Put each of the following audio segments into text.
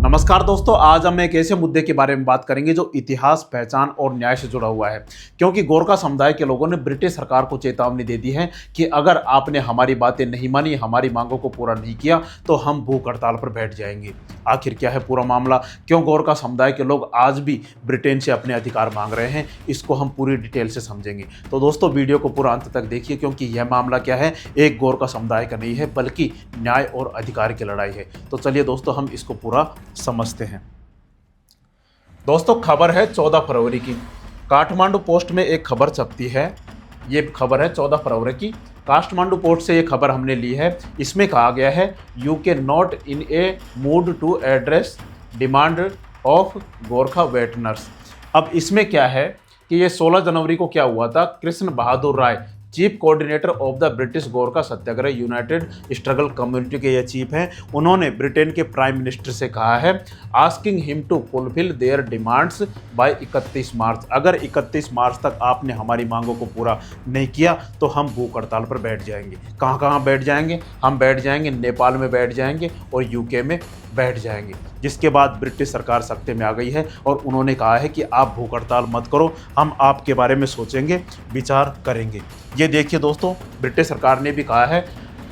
नमस्कार दोस्तों, आज हम एक ऐसे मुद्दे के बारे में बात करेंगे जो इतिहास, पहचान और न्याय से जुड़ा हुआ है। क्योंकि गोरखा समुदाय के लोगों ने ब्रिटिश सरकार को चेतावनी दे दी है कि अगर आपने हमारी बातें नहीं मानी, हमारी मांगों को पूरा नहीं किया तो हम भूख हड़ताल पर बैठ जाएंगे। आखिर क्या है पूरा मामला, क्यों गोरखा समुदाय के लोग आज भी ब्रिटेन से अपने अधिकार मांग रहे हैं, इसको हम पूरी डिटेल से समझेंगे। तो दोस्तों वीडियो को पूरा अंत तक देखिए, क्योंकि यह मामला क्या है, एक गोरखा समुदाय का नहीं है बल्कि न्याय और अधिकार की लड़ाई है। तो चलिए दोस्तों हम इसको पूरा समझते हैं। दोस्तों खबर है 14 फरवरी की। काठमांडू पोस्ट में एक खबर छपती है। ये खबर है 14 फरवरी की। काठमांडू पोस्ट से ये खबर हमने ली है। इसमें कहा गया है UK not in a mood to address demand of Gorkha veterans. अब इसमें क्या है कि ये 16 जनवरी को क्या हुआ था, Krishna Bahadur Rai chief coordinator of the British Gorkha Satyagraha united struggle community के ये चीफ हैं। उन्होंने ब्रिटेन के प्राइम मिनिस्टर से कहा है asking him to fulfil their demands by 31 March. अगर 31 मार्च तक आपने हमारी मांगों को पूरा नहीं किया तो हम भूख हड़ताल पर बैठ जाएंगे। कहाँ कहाँ बैठ जाएंगे? हम बैठ जाएंगे नेपाल में बैठ जाएंगे और यूके में बैठ जाएंगे। जिसके बाद ब्रिटिश सरकार सत्ते में आ गई है और उन्होंने कहा है कि आप भूख हड़ताल मत करो, हम आपके बारे में सोचेंगे, विचार करेंगे। ये देखिए दोस्तों, ब्रिटिश सरकार ने भी कहा है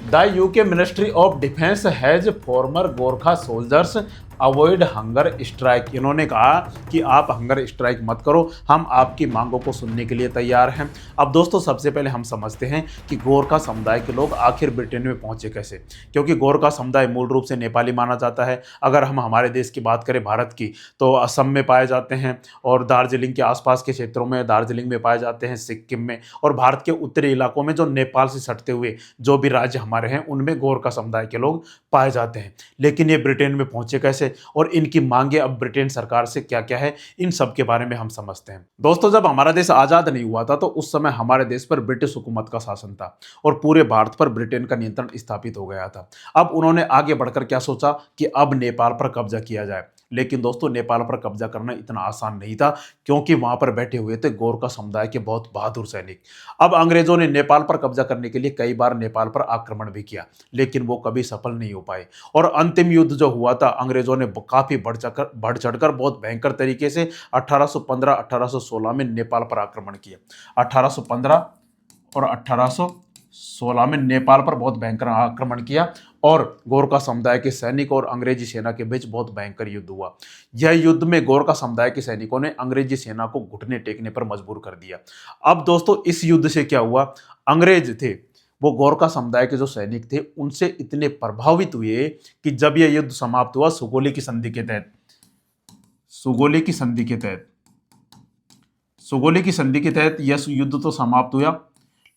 the UK ministry of defence has farmer Gorkha soldiers avoid hunger strike. इन्होंने कहा कि आप हंगर स्ट्राइक मत करो, हम आपकी मांगों को सुनने के लिए तैयार हैं। अब दोस्तों सबसे पहले हम समझते हैं कि गोरखा समुदाय के लोग आखिर ब्रिटेन में पहुंचे कैसे। क्योंकि गोरखा समुदाय मूल रूप से नेपाली माना जाता है। अगर हम हमारे देश की बात करें भारत की, तो असम में पाए जाते हैं और दार्जिलिंग के आसपास के क्षेत्रों में, दार्जिलिंग में पाए जाते हैं, सिक्किम में, और भारत के उत्तरी इलाकों में जो नेपाल से सटते हुए जो भी राज्य हमारे हैं उनमें गोरखा समुदाय के लोग पाए जाते हैं। लेकिन ये ब्रिटेन में पहुंचे कैसे और इनकी मांगे अब ब्रिटेन सरकार से क्या क्या है, इन सब के बारे में हम समझते हैं। दोस्तों जब हमारा देश आजाद नहीं हुआ था तो उस समय हमारे देश पर ब्रिटिश हुकूमत का शासन था और पूरे भारत पर ब्रिटेन का नियंत्रण स्थापित हो गया था। अब उन्होंने आगे बढ़कर क्या सोचा कि अब नेपाल पर कब्जा किया जाए। लेकिन दोस्तों नेपाल पर कब्जा करना इतना आसान नहीं था, क्योंकि वहां पर बैठे हुए थे गोरखा समुदाय के बहुत बहादुर सैनिक। अब अंग्रेजों ने नेपाल पर कब्जा करने के लिए कई बार नेपाल पर आक्रमण भी किया, लेकिन वो कभी सफल नहीं हो पाए। और अंतिम युद्ध जो हुआ था, अंग्रेजों ने काफी बढ़ चढ़कर बहुत भयंकर तरीके से 1815-1816 में नेपाल पर आक्रमण किया। 1815 और 1816 में नेपाल पर बहुत भयंकर आक्रमण किया और गोरखा समुदाय के सैनिक और अंग्रेजी सेना के बीच बहुत भयंकर युद्ध हुआ। यह युद्ध में गोरखा समुदाय के सैनिकों ने अंग्रेजी सेना को घुटने टेकने पर मजबूर कर दिया। अब दोस्तों इस युद्ध से क्या हुआ, अंग्रेज थे वो गोरखा समुदाय के जो सैनिक थे उनसे इतने प्रभावित हुए कि जब यह युद्ध समाप्त हुआ सुगोली की संधि के तहत, सुगोली की संधि के तहत यह युद्ध तो समाप्त हुआ,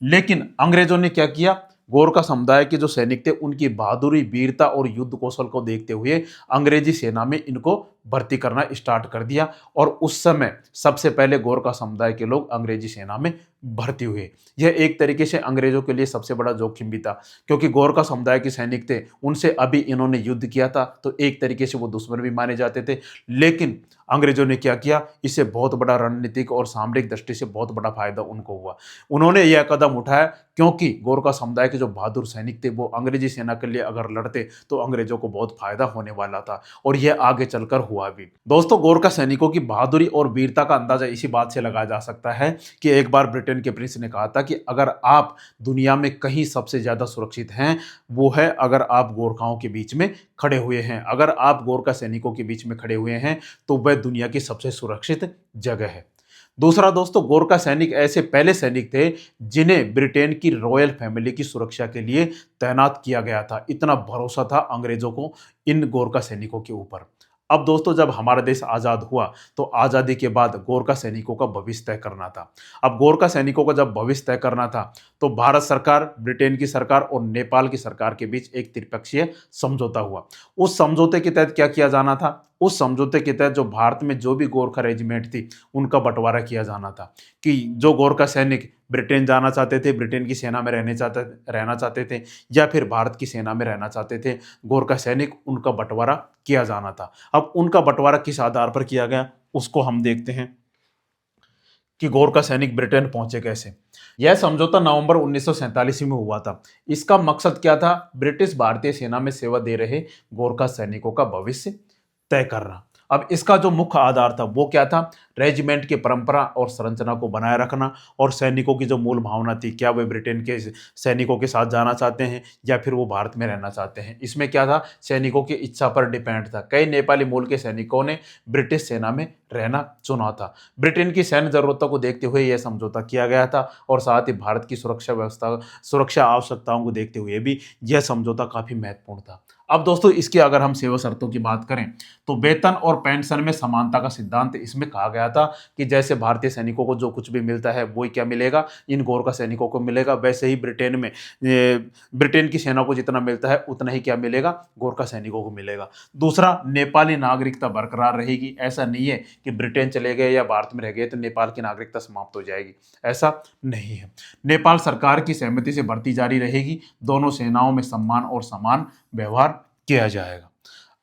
लेकिन अंग्रेजों ने क्या किया, गोरखा समुदाय के जो सैनिक थे उनकी बहादुरी, वीरता और युद्ध कौशल को देखते हुए अंग्रेजी सेना में इनको भर्ती करना स्टार्ट कर दिया। और उस समय सबसे पहले गोरखा समुदाय के लोग अंग्रेजी सेना में भर्ती हुए। यह एक तरीके से अंग्रेजों के लिए सबसे बड़ा जोखिम भी था, क्योंकि गोरखा समुदाय के सैनिक थे, उनसे अभी इन्होंने युद्ध किया था तो एक तरीके से वो दुश्मन भी माने जाते थे। लेकिन अंग्रेजों ने क्या किया, इससे बहुत बड़ा रणनीतिक और सामरिक दृष्टि से बहुत बड़ा फायदा उनको हुआ। उन्होंने यह कदम उठाया क्योंकि गोरखा समुदाय के जो बहादुर सैनिक थे वो अंग्रेजी सेना के लिए अगर लड़ते तो अंग्रेजों को बहुत फायदा होने वाला था, और यह आगे चलकर हुआ भी। दोस्तों गोरखा सैनिकों की बहादुरी और वीरता का अंदाजा इसी बात से लगाया जा सकता है कि एक बार ब्रिटेन के प्रिंस ने कहा था कि अगर आप दुनिया में कहीं सबसे ज्यादा सुरक्षित हैं वो है अगर आप गोरखाओं के बीच में खड़े हुए हैं। अगर आप गोरखा सैनिकों के बीच में खड़े हुए हैं तो वह दुनिया की सबसे सुरक्षित जगह है। दूसरा दोस्तों, गोरखा सैनिक ऐसे पहले सैनिक थे जिन्हें ब्रिटेन की रॉयल फैमिली की सुरक्षा के लिए तैनात किया गया था। इतना भरोसा था अंग्रेजों को इन गोरखा सैनिकों के ऊपर। अब दोस्तों जब हमारा देश आज़ाद हुआ तो आज़ादी के बाद गोरखा सैनिकों का भविष्य तय करना था। अब गोरखा सैनिकों का जब भविष्य तय करना था तो भारत सरकार, ब्रिटेन की सरकार और नेपाल की सरकार के बीच एक त्रिपक्षीय समझौता हुआ। उस समझौते के तहत क्या किया जाना था, उस समझौते के तहत जो भारत में जो भी गोरखा रेजिमेंट थी उनका बंटवारा किया जाना था। कि जो गोरखा सैनिक ब्रिटेन जाना चाहते थे, ब्रिटेन की सेना में रहना चाहते थे, या फिर भारत की सेना में रहना चाहते थे गोरखा सैनिक, उनका बंटवारा किया जाना था। अब उनका बंटवारा किस आधार पर किया गया उसको हम देखते हैं कि गोरखा सैनिक ब्रिटेन पहुंचे कैसे। यह समझौता नवंबर 1947 में हुआ था। इसका मकसद क्या था, ब्रिटिश भारतीय सेना में सेवा दे रहे गोरखा सैनिकों का भविष्य तय करना। अब इसका जो मुख्य आधार था वो क्या था? रेजिमेंट की परंपरा और संरचना को बनाए रखना और सैनिकों की जो मूल भावना थी, क्या वे ब्रिटेन के सैनिकों के साथ जाना चाहते हैं या फिर वो भारत में रहना चाहते हैं। इसमें क्या था? सैनिकों की इच्छा पर डिपेंड था। कई नेपाली मूल के सैनिकों ने ब्रिटिश सेना में रहना चुना था। ब्रिटेन की सैन्य जरूरतों को देखते हुए यह समझौता किया गया था और साथ ही भारत की सुरक्षा आवश्यकताओं को देखते हुए भी यह समझौता काफी महत्वपूर्ण था। अब दोस्तों इसकी अगर हम सेवा शर्तों की बात करें तो वेतन और पेंशन में समानता का सिद्धांत इसमें कहा गया था कि जैसे भारतीय सैनिकों को जो कुछ भी मिलता है वही क्या मिलेगा, इन गोरखा सैनिकों को मिलेगा। वैसे ही ब्रिटेन की सेना को जितना मिलता है उतना ही क्या मिलेगा, गोरखा सैनिकों को मिलेगा। दूसरा, नेपाली नागरिकता बरकरार रहेगी। ऐसा नहीं है कि ब्रिटेन चले गए या भारत में रह गए तो नेपाल की नागरिकता समाप्त हो जाएगी, ऐसा नहीं है। नेपाल सरकार की सहमति से भर्ती जारी रहेगी। दोनों सेनाओं में सम्मान और समान व्यवहार किया जाएगा।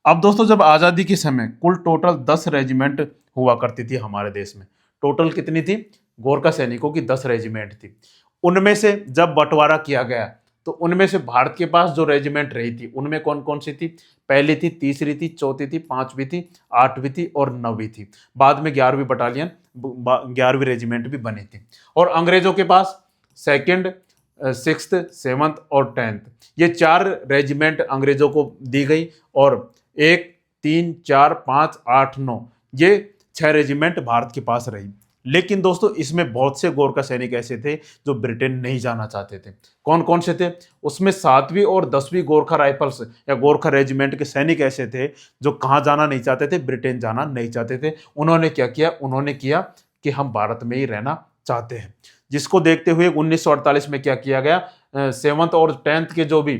अब दोस्तों जब आज़ादी के समय कुल टोटल 10 रेजिमेंट हुआ करती थी हमारे देश में। टोटल कितनी थी? गोरखा सैनिकों की 10 रेजिमेंट थी। उनमें से जब बंटवारा किया गया तो उनमें से भारत के पास जो रेजिमेंट रही थी उनमें कौन कौन सी थी? पहली थी, तीसरी थी, चौथी थी, पांचवी थी, आठवीं थी और नौवीं थी। बाद में 11वीं बटालियन 11वीं रेजिमेंट भी बनी थी। और अंग्रेजों के पास सेकंड, सिक्स्थ, सेवंथ और 10th, ये 4 रेजिमेंट अंग्रेजों को दी गई और 1, 3, 4, 5, 8, 9 ये 6 रेजिमेंट भारत के पास रही। लेकिन दोस्तों इसमें बहुत से गोरखा सैनिक ऐसे थे जो ब्रिटेन नहीं जाना चाहते थे। कौन कौन से थे? उसमें 7वीं और 10वीं गोरखा राइफल्स या गोरखा रेजिमेंट के सैनिक ऐसे थे जो कहाँ जाना नहीं चाहते थे, ब्रिटेन जाना नहीं चाहते थे। उन्होंने क्या किया? उन्होंने किया कि हम भारत में ही रहना चाहते हैं। जिसको देखते हुए 1948 में क्या किया गया? 7th और 10th के जो भी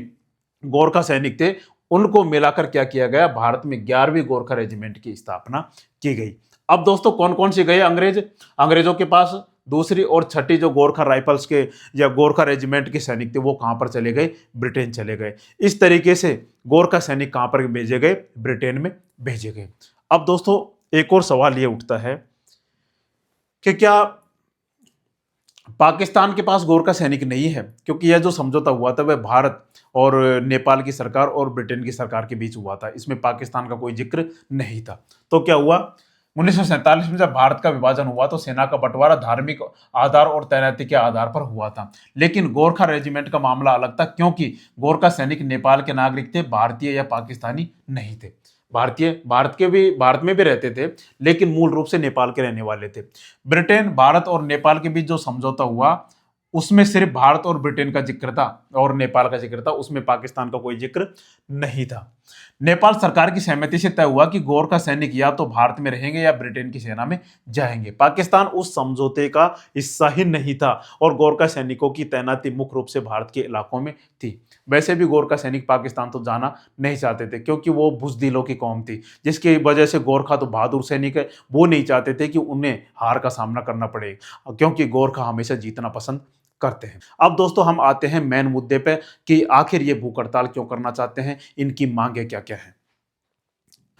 गोरखा सैनिक थे उनको मिलाकर क्या किया गया? भारत में 11वीं गोरखा रेजिमेंट की स्थापना की गई। अब दोस्तों कौन कौन से गए अंग्रेज? अंग्रेजों के पास दूसरी और छठी जो गोरखा राइफल्स के या गोरखा रेजिमेंट के सैनिक थे वो कहां पर चले गए? ब्रिटेन चले गए। इस तरीके से गोरखा सैनिक कहां पर भेजे गए? ब्रिटेन में भेजे गए। अब दोस्तों एक और सवाल ये उठता है कि क्या पाकिस्तान के पास गोरखा सैनिक नहीं है? क्योंकि यह जो समझौता हुआ था वह भारत और नेपाल की सरकार और ब्रिटेन की सरकार के बीच हुआ था। इसमें पाकिस्तान का कोई जिक्र नहीं था। तो क्या हुआ? 1947 में जब भारत का विभाजन हुआ तो सेना का बंटवारा धार्मिक आधार और तैनाती के आधार पर हुआ था। लेकिन गोरखा रेजिमेंट का मामला अलग था क्योंकि गोरखा सैनिक नेपाल के नागरिक थे, भारतीय या पाकिस्तानी नहीं थे। भारत में भी रहते थे लेकिन मूल रूप से नेपाल के रहने वाले थे। ब्रिटेन, भारत और नेपाल के बीच जो समझौता हुआ उसमें सिर्फ भारत और ब्रिटेन का जिक्र था और नेपाल का जिक्र था, उसमें पाकिस्तान का कोई जिक्र नहीं था। नेपाल सरकार की सहमति से तय हुआ कि गोरखा सैनिक या तो भारत में रहेंगे या ब्रिटेन की सेना में जाएंगे। पाकिस्तान उस समझौते का हिस्सा ही नहीं था और गोरखा सैनिकों की तैनाती मुख्य रूप से भारत के इलाकों में थी। वैसे भी गोरखा सैनिक पाकिस्तान तो जाना नहीं चाहते थे क्योंकि वो बुजदिलों की कौम थी, जिसकी वजह से गोरखा तो बहादुर सैनिक है, वो नहीं चाहते थे कि उन्हें हार का सामना करना पड़े क्योंकि गोरखा हमेशा जीतना पसंद करते हैं। अब दोस्तों हम आते हैं मेन मुद्दे पे कि आखिर ये भूख हड़ताल क्यों करना चाहते हैं, इनकी मांगे क्या क्या है।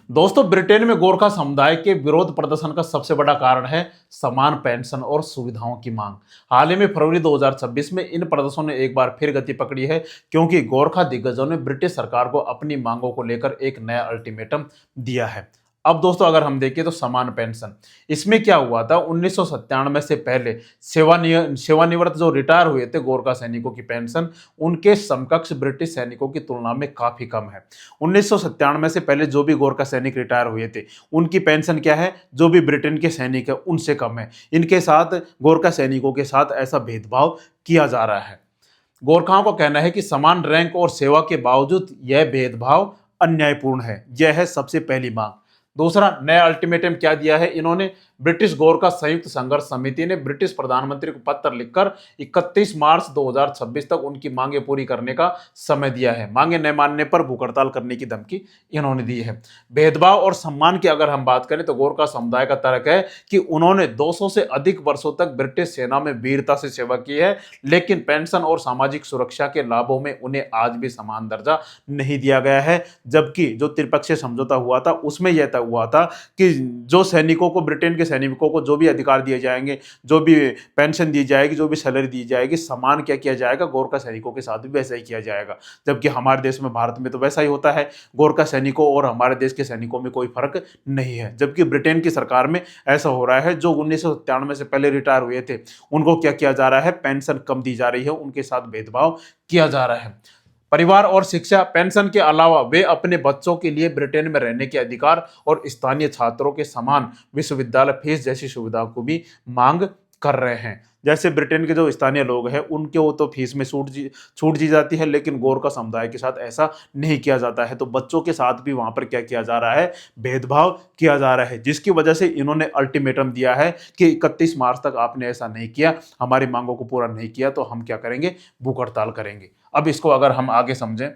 दोस्तों ब्रिटेन में गोरखा समुदाय के विरोध प्रदर्शन का सबसे बड़ा कारण है समान पेंशन और सुविधाओं की मांग। हाल ही में फरवरी 2026 में इन प्रदर्शनों ने एक बार फिर गति पकड़ी है क्योंकि गोरखा दिग्गजों ने ब्रिटिश सरकार को अपनी मांगों को लेकर एक नया अल्टीमेटम दिया है। अब दोस्तों अगर हम देखें तो समान पेंशन, इसमें क्या हुआ था? 1997 से पहले सेवानिवृत्त जो रिटायर हुए थे गोरखा सैनिकों की पेंशन उनके समकक्ष ब्रिटिश सैनिकों की तुलना में काफी कम है। 1997 से पहले जो भी गोरखा सैनिक रिटायर हुए थे उनकी पेंशन क्या है? जो भी ब्रिटेन के सैनिक है उनसे कम है। इनके साथ गोरखा सैनिकों के साथ ऐसा भेदभाव किया जा रहा है। गोरखाओं का कहना है कि समान रैंक और सेवा के बावजूद यह भेदभाव अन्यायपूर्ण है। यह है सबसे पहली मांग। दूसरा, नया अल्टीमेटम क्या दिया है इन्होंने? ब्रिटिश गोरखा संयुक्त संघर्ष समिति ने ब्रिटिश प्रधानमंत्री को पत्र लिखकर 31 मार्च 2026 तक उनकी मांगे पूरी करने का समय दिया है। मांगे न मानने पर भूख हड़ताल करने की धमकी इन्होंने दी है। भेदभाव और सम्मान की अगर हम बात करें तो गोरखा समुदाय का तर्क है कि उन्होंने 200 से अधिक वर्षों तक ब्रिटिश सेना में वीरता से सेवा की है, लेकिन पेंशन और सामाजिक सुरक्षा के लाभों में उन्हें आज भी समान दर्जा नहीं दिया गया है। जबकि जो त्रिपक्षीय समझौता हुआ था उसमें यह तय हुआ था कि जो सैनिकों को ब्रिटेन के के सैनिकों को जो भी अधिकार दिए जाएंगे, जो भी पेंशन दी जाएगी, जो भी सैलरी दी जाएगी, समान क्या किया जाएगा, गोरखा सैनिकों के साथ भी वैसा ही किया जाएगा। जबकि हमारे देश में, भारत में तो वैसा ही होता है, गोरखा सैनिकों और हमारे देश के सैनिकों में कोई फर्क नहीं है। जबकि ब्रिटेन की सरकार में ऐसा हो रहा है, जो 1997 से पहले रिटायर हुए थे उनको क्या किया जा रहा है, पेंशन कम दी जा रही है, उनके साथ भेदभाव किया जा रहा है। परिवार और शिक्षा पेंशन के अलावा वे अपने बच्चों के लिए ब्रिटेन में रहने के अधिकार और स्थानीय छात्रों के समान विश्वविद्यालय फीस जैसी सुविधाओं को भी मांग कर रहे हैं। जैसे ब्रिटेन के जो स्थानीय लोग हैं उनके वो तो फीस में छूट दी जाती है, लेकिन गोरखा समुदाय के साथ ऐसा नहीं किया जाता है। तो बच्चों के साथ भी वहां पर क्या किया जा रहा है, भेदभाव किया जा रहा है, जिसकी वजह से इन्होंने अल्टीमेटम दिया है कि 31 मार्च तक आपने ऐसा नहीं किया, हमारी मांगों को पूरा नहीं किया तो हम क्या करेंगे, भूख हड़ताल करेंगे। अब इसको अगर हम आगे समझें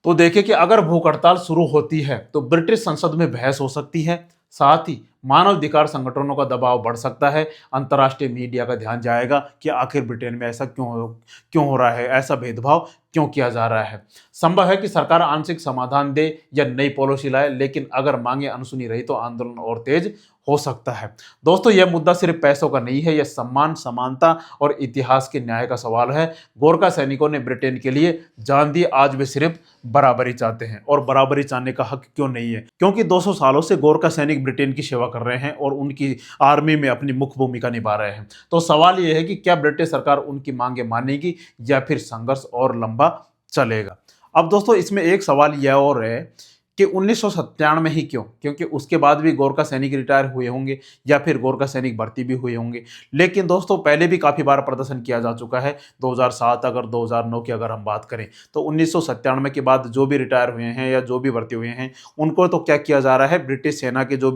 तो देखिए कि अगर भूख हड़ताल शुरू होती है तो ब्रिटिश संसद में बहस हो सकती है, साथ ही मानवाधिकार संगठनों का दबाव बढ़ सकता है, अंतर्राष्ट्रीय मीडिया का ध्यान जाएगा कि आखिर ब्रिटेन में ऐसा क्यों हो रहा है, ऐसा भेदभाव क्यों किया जा रहा है। संभव है कि सरकार आंशिक समाधान दे या नई पॉलिसी लाए, लेकिन अगर मांगे अनसुनी रही तो आंदोलन और तेज हो सकता है। दोस्तों, यह मुद्दा सिर्फ पैसों का नहीं है, यह सम्मान, समानता और इतिहास के न्याय का सवाल है। गोरखा सैनिकों ने ब्रिटेन के लिए जान दी, आज वे सिर्फ बराबरी चाहते हैं। और बराबरी चाहने का हक क्यों नहीं है? क्योंकि 200 सालों से गोरखा सैनिक ब्रिटेन की सेवा कर रहे हैं और उनकी आर्मी में अपनी मुख्य भूमिका निभा रहे हैं। तो सवाल यह है कि क्या ब्रिटिश सरकार उनकी मांगे मानेगी या फिर संघर्ष और लंबा चलेगा। अब दोस्तों, इसमें एक सवाल यह और है कि 1997 में ही क्यों? क्योंकि उसके बाद भी गोरखा सैनिक रिटायर हुए होंगे या फिर गोरखा सैनिक भर्ती भी हुए होंगे। लेकिन दोस्तों, पहले भी काफ़ी बार प्रदर्शन किया जा चुका है। 2007, अगर 2009 की अगर हम बात करें तो 1997 के बाद जो भी रिटायर हुए हैं या जो भी भर्ती हुए हैं उनको तो क्या किया जा रहा है, ब्रिटिश सेना के जो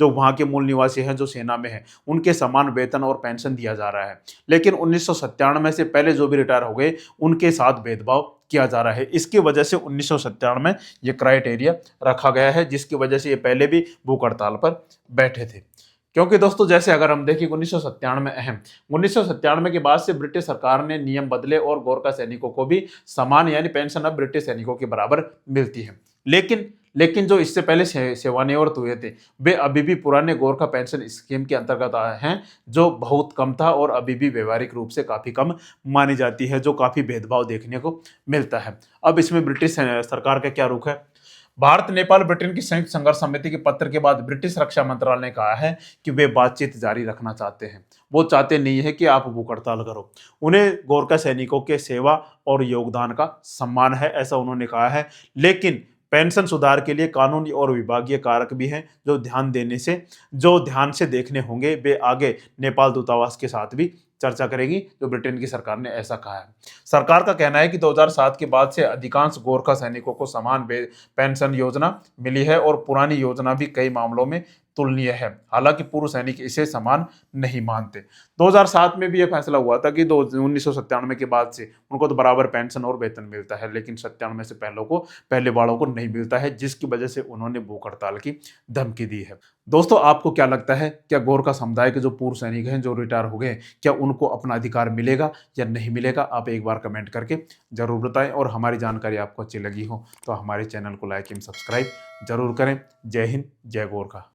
वहाँ के मूल निवासी हैं, जो सेना में हैं, उनके समान वेतन और पेंशन दिया जा रहा है। लेकिन 1997 से पहले जो भी रिटायर हो गए उनके साथ भेदभाव किया जा रहा है। इसकी वजह से 1997 में ये क्राइटेरिया रखा गया है, जिसकी वजह से ये पहले भी भूख हड़ताल पर बैठे थे। क्योंकि दोस्तों, जैसे अगर हम देखें 1997 के बाद से ब्रिटिश सरकार ने नियम बदले और गोरखा सैनिकों को भी समान यानी पेंशन अब ब्रिटिश सैनिकों के बराबर मिलती है। लेकिन जो इससे पहले सेवानिवृत्त हुए थे वे अभी भी पुराने गोरखा पेंशन स्कीम के अंतर्गत हैं, जो बहुत कम था और अभी भी व्यवहारिक रूप से काफ़ी कम मानी जाती है, जो काफ़ी भेदभाव देखने को मिलता है। अब इसमें ब्रिटिश सरकार का क्या रुख है? भारत, नेपाल, ब्रिटेन की संयुक्त संघर्ष समिति के पत्र के बाद ब्रिटिश रक्षा मंत्रालय ने कहा है कि वे बातचीत जारी रखना चाहते हैं। वो चाहते नहीं है कि आप भूख हड़ताल करो। उन्हें गोरखा सैनिकों के सेवा और योगदान का सम्मान है, ऐसा उन्होंने कहा है। लेकिन पेंशन सुधार के लिए कानूनी और विभागीय कारक भी हैं जो ध्यान से देखने होंगे। वे आगे नेपाल दूतावास के साथ भी चर्चा करेगी, जो ब्रिटेन की सरकार ने ऐसा कहा है। सरकार का कहना है कि 2007 के बाद से अधिकांश गोरखा सैनिकों को समान पेंशन योजना मिली है और पुरानी योजना भी कई मामलों में तुलनीय है। हालांकि पूर्व सैनिक इसे समान नहीं मानते। 2007 में भी यह फैसला हुआ था कि 1997 के बाद से उनको तो बराबर पेंशन और वेतन मिलता है, लेकिन 97 से पहले वालों को नहीं मिलता है, जिसकी वजह से उन्होंने भूख हड़ताल की धमकी दी है। दोस्तों, आपको क्या लगता है, क्या गोरखा समुदाय के जो पूर्व सैनिक हैं, जो रिटायर हो गए, क्या उनको अपना अधिकार मिलेगा या नहीं मिलेगा? आप एक बार कमेंट करके जरूर बताएं। और हमारी जानकारी आपको अच्छी लगी हो तो हमारे चैनल को लाइक एंड सब्सक्राइब जरूर करें। जय हिंद, जय गोरखा।